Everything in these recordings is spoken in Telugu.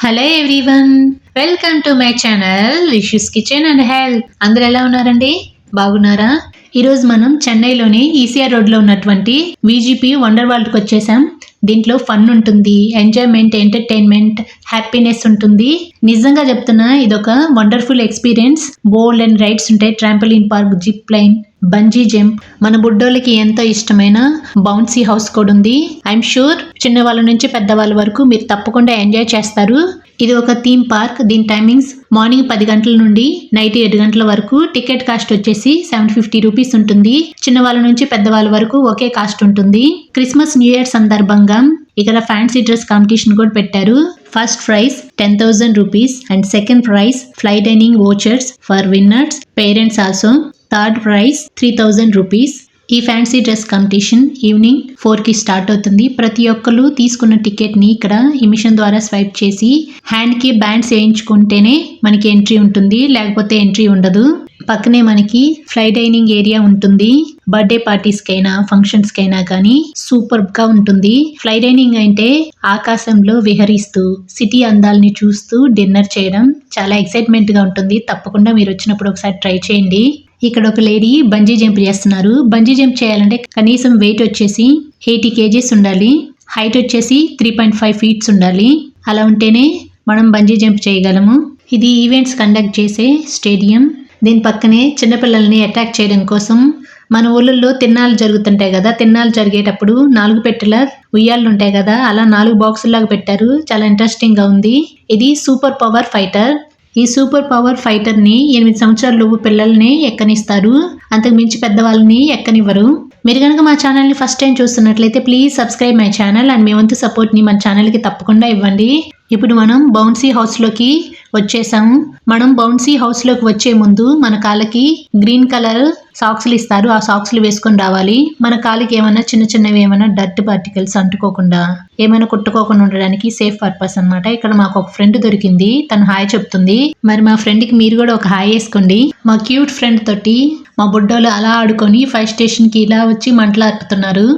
Hello everyone, welcome to my channel Rishi's kitchen and health. అందరూ ఎలా ఉన్నారండి? బాగున్నారా? ఈరోజు మనం చెన్నైలోని ఈసీఆర్ రోడ్లో ఉన్నటువంటి విజిపి వండర్ వరల్డ్కి వచ్చేసాం. దీంట్లో ఫన్ ఉంటుంది, ఎంజాయ్మెంట్, ఎంటర్టైన్మెంట్, హ్యాపీనెస్ ఉంటుంది. నిజంగా చెప్తున్నా, ఇదొక wonderful experience. Bold and rides ఉంటాయి, trampoline park, zip line, bungee jump, మన బుడ్డోళ్ళకి ఎంతో ఇష్టమైన బౌన్సీ హౌస్ కూడా ఉంది. ఐఎమ్ షూర్ చిన్నవాళ్ళ నుంచి పెద్దవాళ్ళ వరకు మీరు తప్పకుండా ఎంజాయ్ చేస్తారు. ఇది ఒక థీమ్ పార్క్. దీని టైమింగ్స్ మార్నింగ్ 10 గంటల నుండి నైట్ 7 గంటల వరకు. టికెట్ కాస్ట్ వచ్చేసి 750 రూపీస్ ఉంటుంది. చిన్నవాళ్ళ నుంచి పెద్దవాళ్ళ వరకు ఒకే కాస్ట్ ఉంటుంది. క్రిస్మస్ న్యూ ఇయర్ సందర్భంగా ఇక్కడ ఫ్యాన్సీ డ్రెస్ కాంపిటీషన్ కూడా పెట్టారు. First prize 10,000 rupees and second prize fly dining vouchers for winners, parents also. Third prize 3,000 rupees. ఈ ఫ్యాన్సీ డ్రెస్ కాంపిటీషన్ ఈవినింగ్ 4కి స్టార్ట్ అవుతుంది. ప్రతి ఒక్కరు తీసుకున్న టికెట్ ని ఇక్కడ ఈ మిషన్ ద్వారా స్వైప్ చేసి హ్యాండ్ కి బ్యాండ్స్ వేయించుకుంటేనే మనకి ఎంట్రీ ఉంటుంది, లేకపోతే ఎంట్రీ ఉండదు. పక్కనే మనకి ఫ్లై డైనింగ్ ఏరియా ఉంటుంది. బర్త్డే పార్టీస్ కైనా ఫంక్షన్స్ కైనా కానీ సూపర్ గా ఉంటుంది. ఫ్లై డైనింగ్ అంటే ఆకాశంలో విహరిస్తూ సిటీ అందాలని చూస్తూ డిన్నర్ చేయడం చాలా ఎక్సైట్మెంట్ గా ఉంటుంది. తప్పకుండా మీరు వచ్చినప్పుడు ఒకసారి ట్రై చేయండి. ఇక్కడ ఒక లేడీ బంజీ జంప్ చేస్తున్నారు. బంజీ జంప్ చేయాలంటే కనీసం వెయిట్ వచ్చేసి 80 kgs ఉండాలి. హైట్ వచ్చేసి 3.5 feet ఉండాలి. అలా ఉంటేనే మనం బంజీ జంప్ చేయగలము. ఇది ఈవెంట్స్ కండక్ట్ చేసే స్టేడియం. దీని పక్కనే చిన్నపిల్లల్ని అట్రాక్ట్ చేయడం కోసం మన ఊళ్ళల్లో తిన్నాళ్ళు జరుగుతుంటాయి కదా, తిన్నాళ్ళు జరిగేటప్పుడు 4 పెట్టెల ఉయ్యాళ్ళు ఉంటాయి కదా, అలా 4 బాక్సుల్లాగా పెట్టారు. చాలా ఇంట్రెస్టింగ్ గా ఉంది. ఇది సూపర్ పవర్ ఫైటర్. ఈ సూపర్ పవర్ ఫైటర్ ని 8 సంవత్సరాల పిల్లల్ని ఎక్కనిస్తారు, అంతకు మించి పెద్దవాళ్ళని ఎక్కనివ్వరు. మీరు కనుక మా ఛానల్ ని ఫస్ట్ టైం చూస్తున్నట్లయితే please subscribe my channel and మీ వంతు సపోర్ట్ ని మన ఛానల్ కి తప్పకుండా ఇవ్వండి. ఇప్పుడు మనం బౌన్సీ హౌస్ లోకి వచ్చేసాము. మనం బౌన్సీ హౌస్ లోకి వచ్చే ముందు మన కాళ్ళకి గ్రీన్ కలర్ సాక్స్లు ఇస్తారు. ఆ సాక్స్లు వేసుకొని రావాలి. మన కాలికి ఏమైనా చిన్న చిన్నవి ఏమైనా డర్ట్ పార్టికల్స్ అంటుకోకుండా, ఏమైనా కుట్టుకోకుండా ఉండడానికి సేఫ్ పర్పస్ అన్నమాట. ఇక్కడ మాకు ఒక ఫ్రెండ్ దొరికింది, తను హాయ్ చెప్తుంది. మరి మా ఫ్రెండ్ కి మీరు కూడా ఒక హాయ్ వేసుకోండి. మా క్యూట్ ఫ్రెండ్ తోటి మా బుడ్డోలు అలా ఆడుకొని ఫైర్ స్టేషన్ కి ఇలా వచ్చి మంటలాడుతున్నారు.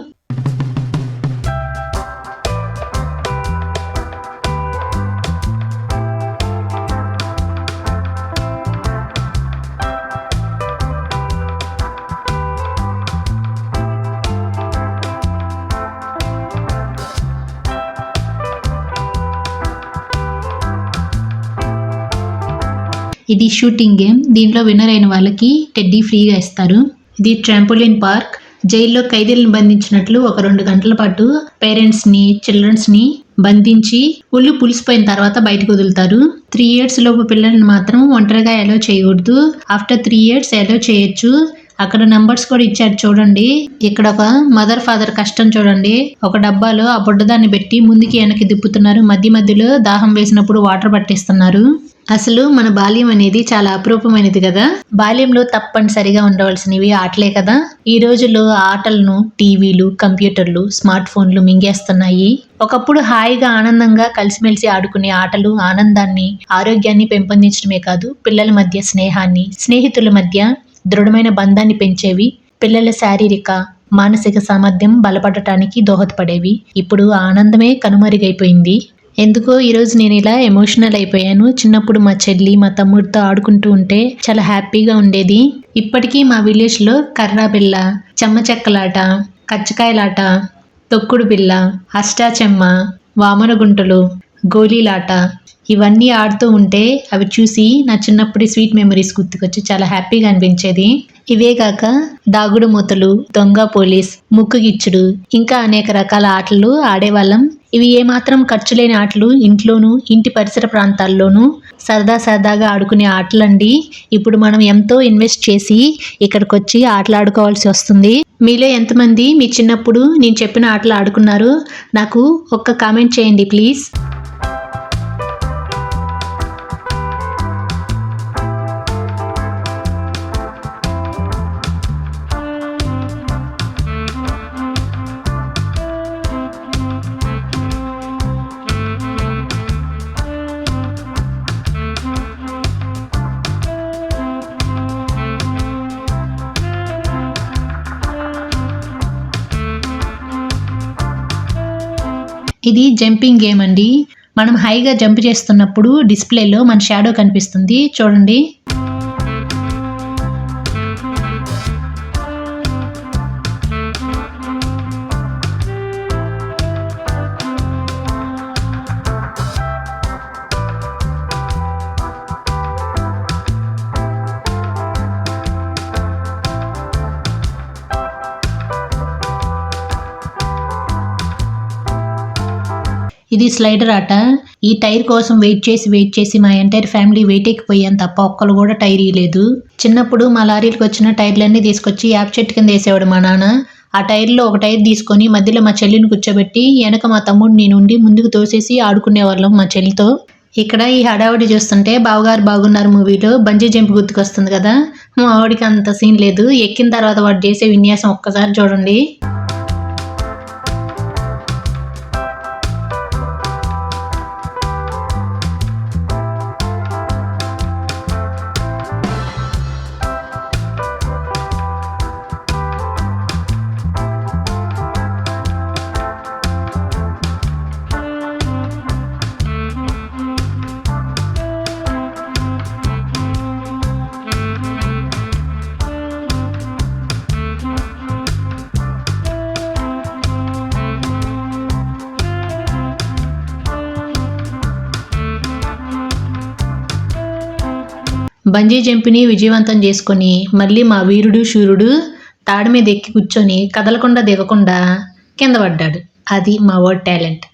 ఇది షూటింగ్ గేమ్. దీంట్లో విన్నర్ అయిన వాళ్ళకి టెడ్డీ ఫ్రీగా ఇస్తారు. ఇది ట్రాంపోలిన్ పార్క్. జైల్లో ఖైదీలను బంధించినట్లు ఒక 2 గంటల పాటు పేరెంట్స్ ని, చిల్డ్రన్స్ ని బంధించి ఒళ్ళు పులిసిపోయిన తర్వాత బయటకు వదులుతారు. 3 years లోపు పిల్లల్ని మాత్రం ఒంటరిగా అలో చేయకూడదు. ఆఫ్టర్ 3 years అలో చేయొచ్చు. అక్కడ నంబర్స్ కూడా ఇచ్చారు చూడండి. ఇక్కడ ఒక మదర్ ఫాదర్ కష్టం చూడండి. ఒక డబ్బాలో ఆ బుడ్డదాన్ని పెట్టి ముందుకి వెనక్కి దిప్పుతున్నారు. మధ్యలో దాహం వేసినప్పుడు వాటర్ పట్టిస్తున్నారు. అసలు మన బాల్యం అనేది చాలా అపురూపమైనది కదా. బాల్యంలో తప్పనిసరిగా ఉండవలసినవి ఆటలే కదా. ఈ రోజుల్లో ఆటలను టీవీలు, కంప్యూటర్లు, స్మార్ట్ ఫోన్లు మింగేస్తున్నాయి. ఒకప్పుడు హాయిగా ఆనందంగా కలిసిమెలిసి ఆడుకునే ఆటలు ఆనందాన్ని, ఆరోగ్యాన్ని పెంపొందించడమే కాదు, పిల్లల మధ్య స్నేహాన్ని, స్నేహితుల మధ్య దృఢమైన బంధాన్ని పెంచేవి. పిల్లల శారీరక, మానసిక సామర్థ్యం బలపడటానికి దోహదపడేవి. ఇప్పుడు ఆనందమే కనుమరుగైపోయింది. ఎందుకో ఈరోజు నేను ఇలా ఎమోషనల్ అయిపోయాను. చిన్నప్పుడు మా చెల్లి, మా తమ్ముడితో ఆడుకుంటూ ఉంటే చాలా హ్యాపీగా ఉండేది. ఇప్పటికీ మా విలేజ్ లో కర్రా బిళ్ళ, చెమ్మ చెక్కలాట, కచ్చకాయలాట, తొక్కుడు బిళ్ళ, అష్టాచెమ్మ, వామనగుంటలు, గోళీలాట ఇవన్నీ ఆడుతూ ఉంటే అవి చూసి నా చిన్నప్పటి స్వీట్ మెమరీస్ గుర్తుకొచ్చి చాలా హ్యాపీగా అనిపించేది. ఇవే కాక దాగుడు మూతలు, దొంగ పోలీస్, ముక్కు గిచ్చుడు, ఇంకా అనేక రకాల ఆటలు ఆడేవాళ్ళం. ఇవి ఏమాత్రం ఖర్చు లేని ఆటలు. ఇంట్లోనూ ఇంటి పరిసర ప్రాంతాల్లోనూ సరదాగా ఆడుకునే ఆటలండి. ఇప్పుడు మనం ఎంతో ఇన్వెస్ట్ చేసి ఇక్కడికి వచ్చి ఆటలు ఆడుకోవాల్సి వస్తుంది. మీలో ఎంతమంది మీ చిన్నప్పుడు నేను చెప్పిన ఆటలు ఆడుకున్నారు? నాకు ఒక్క కామెంట్ చేయండి ప్లీజ్. ఇది జంపింగ్ గేమ్ అండి. మనం హైగా జంప్ చేస్తున్నప్పుడు డిస్ప్లేలో మన షాడో కనిపిస్తుంది చూడండి. ఇది స్లైడర్ ఆట. ఈ టైర్ కోసం వెయిట్ చేసి మా ఎంటైర్ ఫ్యామిలీ వెయిట్ ఎక్కిపోయాం తప్ప ఒక్కరు కూడా టైర్ ఇయలేదు. చిన్నప్పుడు మా లారీలకు వచ్చిన టైర్లన్నీ తీసుకొచ్చి యాప్ చెట్టు కింద వేసేవాడు మా నాన్న. ఆ టైర్లో ఒక టైర్ తీసుకొని మధ్యలో మా చెల్లిని కూర్చోబెట్టి వెనక మా తమ్ముడు నేను ఉండి ముందుకు తోసేసి ఆడుకునేవాళ్ళం మా చెల్లితో. ఇక్కడ ఈ హడావుడి చూస్తుంటే బావగారు బాగున్నారు మూవీలో బంజీ జంప్ గుర్తుకొస్తుంది కదా. మా ఆవిడికి అంత సీన్ లేదు. ఎక్కిన తర్వాత వాడు చేసే విన్యాసం ఒక్కసారి చూడండి. బంజీ జంప్ని విజయవంతం చేసుకొని మళ్ళీ మా వీరుడు శూరుడు తాడు మీద ఎక్కి కూర్చొని కదలకుండా దిగకుండా కింద పడ్డాడు. అది మా వాడి టాలెంట్.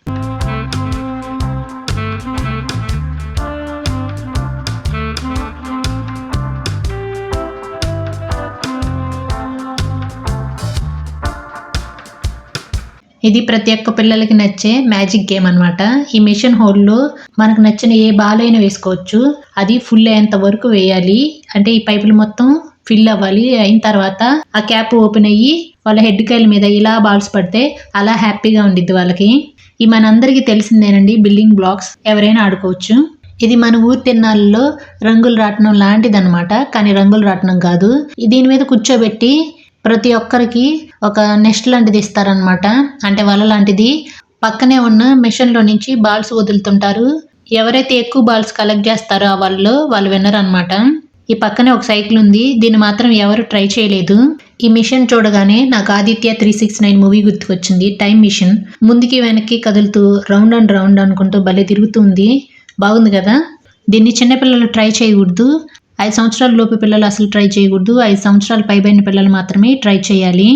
ఇది ప్రతి ఒక్క పిల్లలకి నచ్చే మ్యాజిక్ గేమ్ అనమాట. ఈ మిషన్ హోల్లో మనకు నచ్చిన ఏ బాల్ అయినా వేసుకోవచ్చు. అది ఫుల్ అయ్యేంత వరకు వేయాలి. అంటే ఈ పైపులు మొత్తం ఫిల్ అవ్వాలి. అయిన తర్వాత ఆ క్యాప్ ఓపెన్ అయ్యి వాళ్ళ హెడ్ కాయల మీద ఇలా బాల్స్ పడితే అలా హ్యాపీగా ఉండిద్ది వాళ్ళకి. ఈ మనందరికీ తెలిసిందేనండి బిల్డింగ్ బ్లాక్స్. ఎవరైనా ఆడుకోవచ్చు. ఇది మన ఊరి తిరణాలలో రంగుల రాట్నం లాంటిదన్నమాట. కానీ రంగుల రాట్నం కాదు. దీని మీద కూర్చోబెట్టి ప్రతి ఒక్కరికి ఒక నెస్ట్ లాంటిది ఇస్తారనమాట. అంటే వల లాంటిది. పక్కనే ఉన్న మిషన్లో నుంచి బాల్స్ వదులుతుంటారు. ఎవరైతే ఎక్కువ బాల్స్ కలెక్ట్ చేస్తారో ఆ వాళ్ళు విన్నర్ అనమాట. ఈ పక్కనే ఒక సైకిల్ ఉంది. దీన్ని మాత్రం ఎవరు ట్రై చేయలేదు. ఈ మిషన్ చూడగానే నాకు ఆదిత్య 369 మూవీ గుర్తుకొచ్చింది. టైం మిషన్ ముందుకి వెనక్కి కదులుతూ రౌండ్ అండ్ రౌండ్ అనుకుంటూ భలే తిరుగుతుంది. బాగుంది కదా. దీన్ని చిన్నపిల్లలు ట్రై చేయకూడదు. 5 సంవత్సరాల లోపు పిల్లలు అసలు ట్రై చేయకూడదు. 5 సంవత్సరాల పైబడిన పిల్లలు మాత్రమే ట్రై చేయాలి.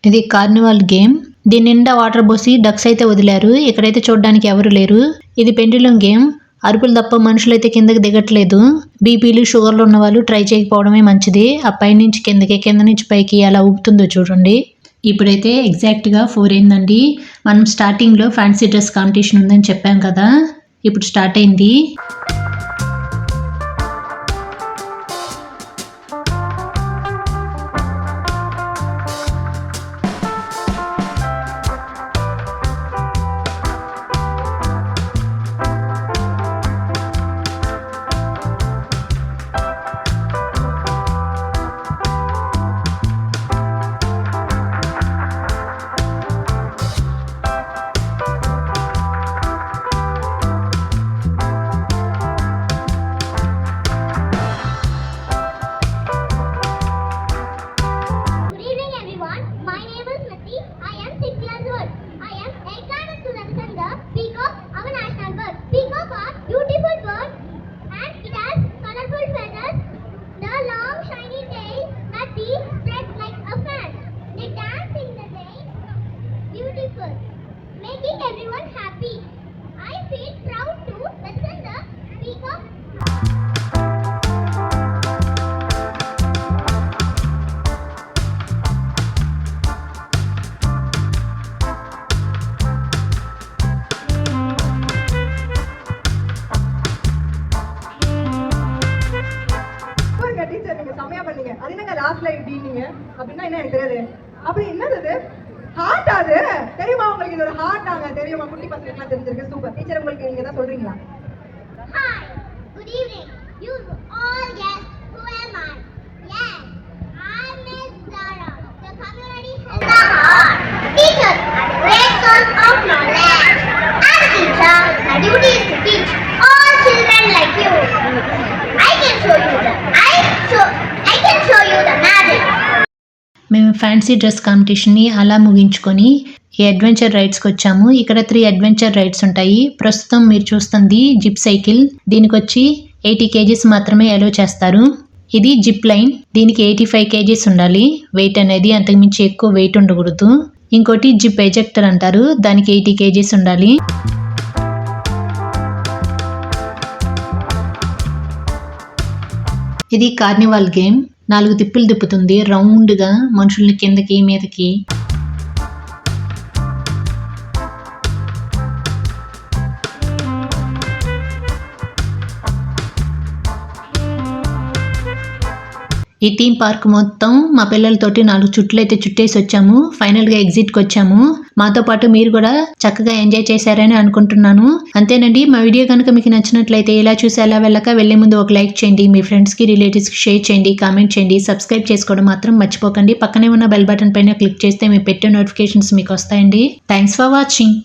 ఇది కార్నివాల్ గేమ్. దీని నిండా వాటర్ పోసి డక్స్ అయితే వదిలారు. ఇక్కడైతే చూడడానికి ఎవరు లేరు. ఇది పెండ్యులం గేమ్. అరుపులు తప్ప మనుషులైతే కిందకి దిగట్లేదు. బీపీలు షుగర్లు ఉన్న వాళ్ళు ట్రై చేయకపోవడమే మంచిది. ఆ పై నుంచి కిందకి కింద నుంచి పైకి ఎలా ఊపుతుందో చూడండి. ఇప్పుడైతే ఎగ్జాక్ట్గా 4 అయిందండి. మనం స్టార్టింగ్లో ఫ్యాన్సీ డ్రెస్ కాంపిటీషన్ ఉందని చెప్పాం కదా. ఇప్పుడు స్టార్ట్ అయింది. லாஸ்ட்ல இப்படினீங்க அப்படின்னா என்ன எனக்கு தெரியாது. அப்படி என்னது அது? ஹார்ட் அது தெரியுமா உங்களுக்கு? இது ஒரு ஹார்ட்டாங்க தெரியுமா? குட்டி பசங்களுக்குலாம் தெரிஞ்சிருக்கு. சூப்பர். டீச்சர் உங்களுக்கு நீங்க தான் சொல்றீங்களா? Hi. Good evening. You all guess who am I? Yes. I'm Miss Zara. The community has a heart. Teachers are the great source of knowledge. As a teacher, my duty is to teach all children like you. I can show you the magic. మేము ఫ్యాన్సీ డ్రెస్ కాంపిటీషన్ని అలా ముగించుకొని ఈ అడ్వెంచర్ రైడ్స్కి వచ్చాము. ఇక్కడ 3 అడ్వెంచర్ రైడ్స్ ఉంటాయి. ప్రస్తుతం మీరు చూస్తుంది జిప్ సైకిల్. దీనికి వచ్చి 80 kgs మాత్రమే అలో చేస్తారు. ఇది జిప్ లైన్. దీనికి 85 kgs ఉండాలి వెయిట్ అనేది, అంతకుమించి ఎక్కువ వెయిట్ ఉండకూడదు. ఇంకోటి జిప్ ఎజెక్టర్ అంటారు, దానికి 80 kgs ఉండాలి. ఇది కార్నివాల్ గేమ్. 4 తిప్పులు తిప్పుతుంది రౌండ్గా మనుషుల్ని కిందకి మీదకి. ఈ థీమ్ పార్క్ మొత్తం మా పిల్లలతోటి 4 చుట్లు అయితే చుట్టేసి వచ్చాము. ఫైనల్గా ఎగ్జిట్కి వచ్చాము. మాతో పాటు మీరు కూడా చక్కగా ఎంజాయ్ చేశారని అనుకుంటున్నాను. అంతేనండి, మా వీడియో కనుక మీకు నచ్చినట్లయితే ఇలా చూసి అలా వెళ్ళక వెళ్లే ముందు ఒక లైక్ చేయండి, మీ ఫ్రెండ్స్కి రిలేటివ్స్కి షేర్ చేయండి, కామెంట్ చేయండి, సబ్స్క్రైబ్ చేసుకోవడం మాత్రం మర్చిపోకండి. పక్కనే ఉన్న బెల్ బటన్ పైన క్లిక్ చేస్తే మేము పెట్టే నోటిఫికేషన్స్ మీకు వస్తాయండి. Thanks for watching.